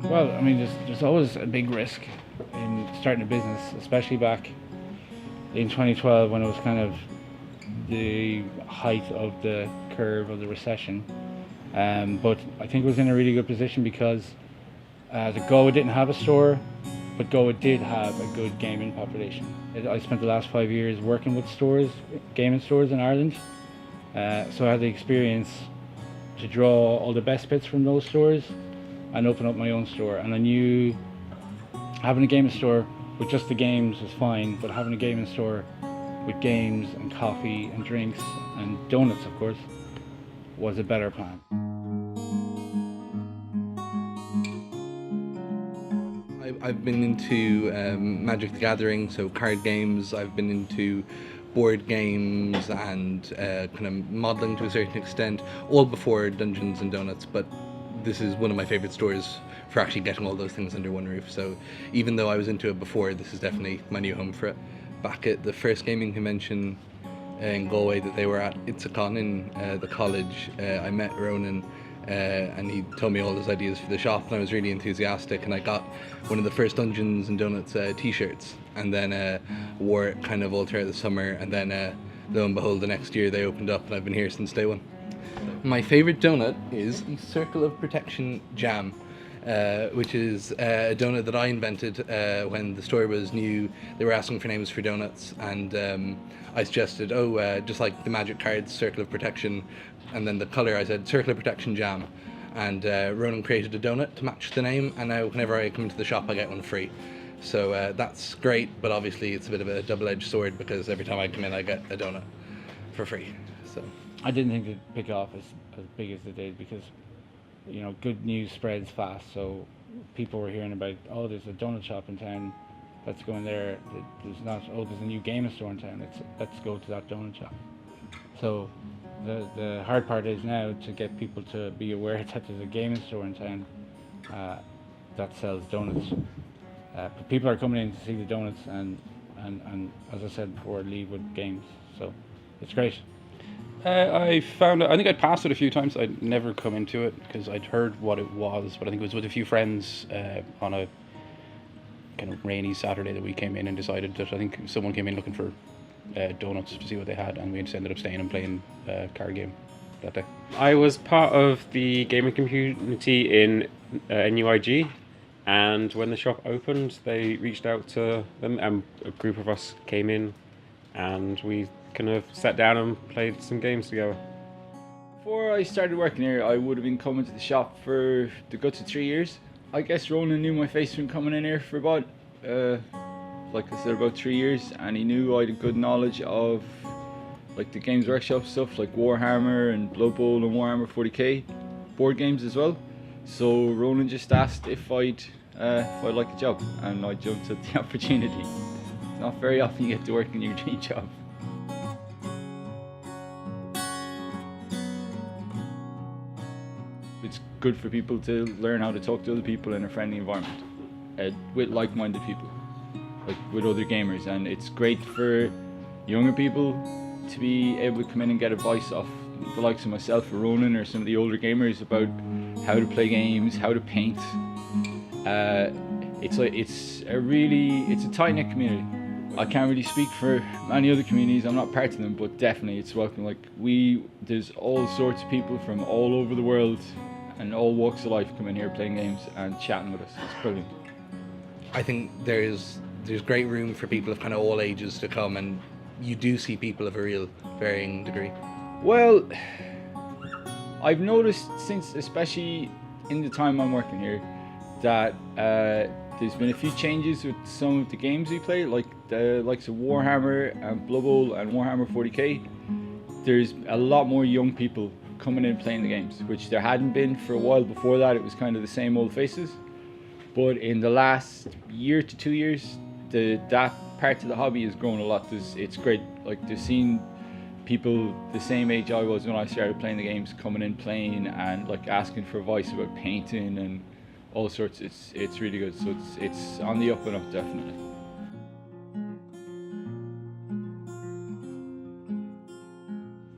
Well, I mean, there's always a big risk in starting a business, especially back in 2012 when it was kind of the height of the curve of the recession. But I think it was in a really good position because the Galway didn't have a store, but Galway did have a good gaming population. I spent the last 5 years working with stores, gaming stores in Ireland, so I had the experience to draw all the best bits from those stores and open up my own store. And I knew having a gaming store with just the games was fine, but having a gaming store with games and coffee and drinks and donuts, of course, was a better plan. I've been into Magic the Gathering, so card games. I've been into board games and kind of modelling to a certain extent, all before Dungeons and Donuts, but this is one of my favourite stores for actually getting all those things under one roof. So even though I was into it before, this is definitely my new home for it. Back at the first gaming convention in Galway that they were at, Itzicon in the college, I met Ronan and he told me all his ideas for the shop, and I was really enthusiastic, and I got one of the first Dungeons and Donuts t-shirts, and then wore it kind of all throughout the summer, and then lo and behold the next year they opened up and I've been here since day one. My favourite donut is the Circle of Protection Jam, which is a donut that I invented when the store was new. They were asking for names for donuts, and I suggested, just like the Magic cards, Circle of Protection, and then the colour, I said Circle of Protection Jam, and Ronan created a donut to match the name, and now whenever I come into the shop I get one free. So that's great, but obviously it's a bit of a double-edged sword because every time I come in I get a donut for free. So I didn't think it'd pick off as big as it did because, you know, good news spreads fast. So people were hearing about, there's a donut shop in town, let's go in there. There's not, there's a new gaming store in town, let's go to that donut shop. So the hard part is now to get people to be aware that there's a gaming store in town that sells donuts. But people are coming in to see the donuts and as I said before, leave with games. So it's great. I found it, I think I'd passed it a few times. I'd never come into it because I'd heard what it was, but I think it was with a few friends on a kind of rainy Saturday that we came in and decided that I think someone came in looking for donuts to see what they had, and we just ended up staying and playing a card game that day. I was part of the gaming community in NUIG, and when the shop opened they reached out to them and a group of us came in and we kind of sat down and played some games together. Before I started working here, I would have been coming to the shop for the guts of 3 years. I guess Ronan knew my face from coming in here for about, like I said, about 3 years, and he knew I had a good knowledge of like the Games Workshop stuff like Warhammer and Blood Bowl and Warhammer 40k, board games as well. So Ronan just asked if I'd like the job, and I jumped at the opportunity. It's not very often you get to work in your dream job. It's good for people to learn how to talk to other people in a friendly environment with like-minded people, like with other gamers, and it's great for younger people to be able to come in and get advice off the likes of myself or Ronan or some of the older gamers about how to play games, how to paint. It's a tight-knit community. I can't really speak for many other communities, I'm not part of them, but definitely it's welcome. Like there's all sorts of people from all over the world and all walks of life come in here playing games and chatting with us. It's brilliant. I think there's great room for people of kind of all ages to come, and you do see people of a real varying degree. Well, I've noticed since, especially in the time I'm working here, that there's been a few changes with some of the games we play, like the likes of Warhammer and Blood Bowl and Warhammer 40k. There's a lot more young people coming in playing the games, which there hadn't been for a while. Before that it was kind of the same old faces, but in the last year to 2 years that part of the hobby has grown a lot. It's great, like to seeing people the same age I was when I started playing the games coming in playing and like asking for advice about painting and all sorts. It's really good, so it's on the up and up, definitely.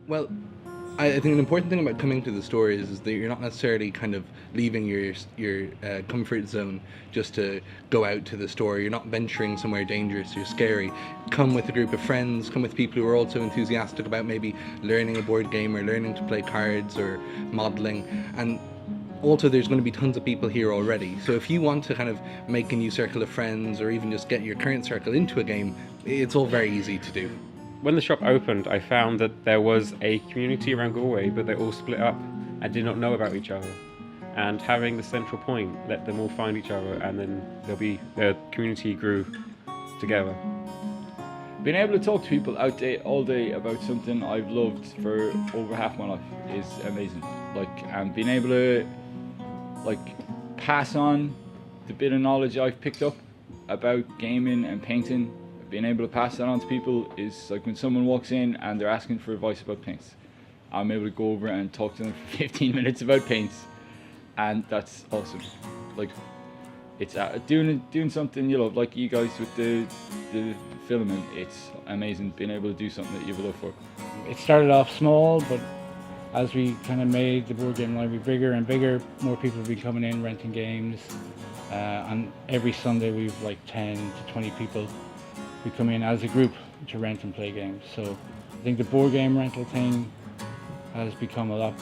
Well, I think an important thing about coming to the store is that you're not necessarily kind of leaving your comfort zone just to go out to the store. You're not venturing somewhere dangerous or scary. Come with a group of friends, come with people who are also enthusiastic about maybe learning a board game or learning to play cards or modeling. And also there's going to be tons of people here already. So if you want to kind of make a new circle of friends or even just get your current circle into a game, it's all very easy to do. When the shop opened, I found that there was a community around Galway, but they all split up and did not know about each other. And having the central point let them all find each other, and then the community grew together. Being able to talk to people out there all day about something I've loved for over half my life is amazing. And being able to pass on the bit of knowledge I've picked up about gaming and painting. Being able to pass that on to people is like when someone walks in and they're asking for advice about paints. I'm able to go over and talk to them for 15 minutes about paints, and that's awesome. It's doing something like you guys with the filming. It's amazing being able to do something that you have a love for. It started off small, but as we kind of made the board game library bigger and bigger, more people have been coming in, renting games. And every Sunday we've 10 to 20 people who come in as a group to rent and play games. So I think the board game rental thing has become a lot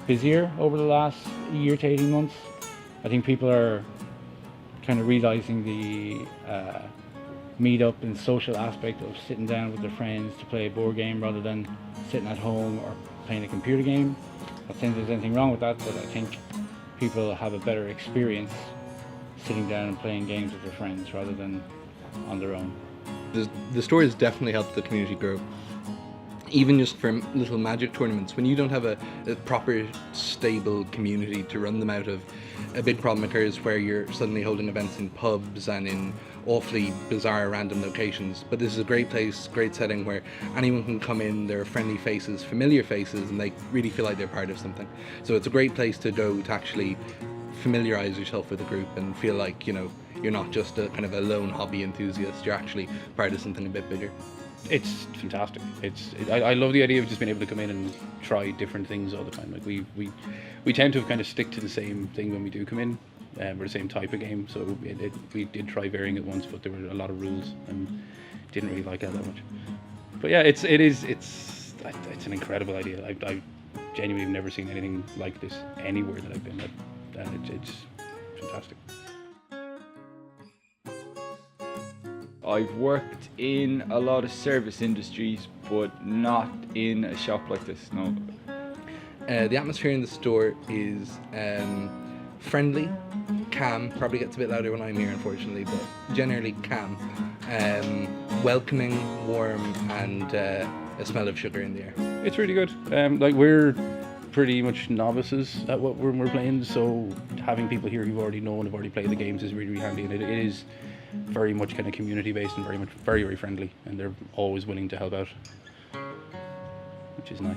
busier over the last year to 18 months. I think people are kind of realizing the meet-up and social aspect of sitting down with their friends to play a board game rather than sitting at home or playing a computer game. Not saying there's anything wrong with that, but I think people have a better experience sitting down and playing games with their friends rather than on their own. The store has definitely helped the community grow. Even just for little Magic tournaments, when you don't have a proper stable community to run them out of, a big problem occurs where you're suddenly holding events in pubs and in awfully bizarre random locations. But this is a great place, great setting where anyone can come in, there are friendly faces, familiar faces, and they really feel like they're part of something. So it's a great place to go to actually familiarize yourself with the group and feel like, you're not just a kind of a lone hobby enthusiast, you're actually part of something a bit bigger. It's fantastic. I love the idea of just being able to come in and try different things all the time. We tend to kind of stick to the same thing when we do come in. We're the same type of game, so we did try varying it once, but there were a lot of rules and didn't really like it that much. But yeah, it's an incredible idea. I genuinely have never seen anything like this anywhere that I've been at. It's fantastic. I've worked in a lot of service industries, but not in a shop like this, no. The atmosphere in the store is friendly, calm, probably gets a bit louder when I'm here unfortunately, but generally calm, welcoming, warm, and a smell of sugar in the air. It's really good. We're pretty much novices at what we're playing, so having people here who already know and have already played the games is really, really handy, and it is very much kind of community based and very friendly, and they're always willing to help out, which is nice.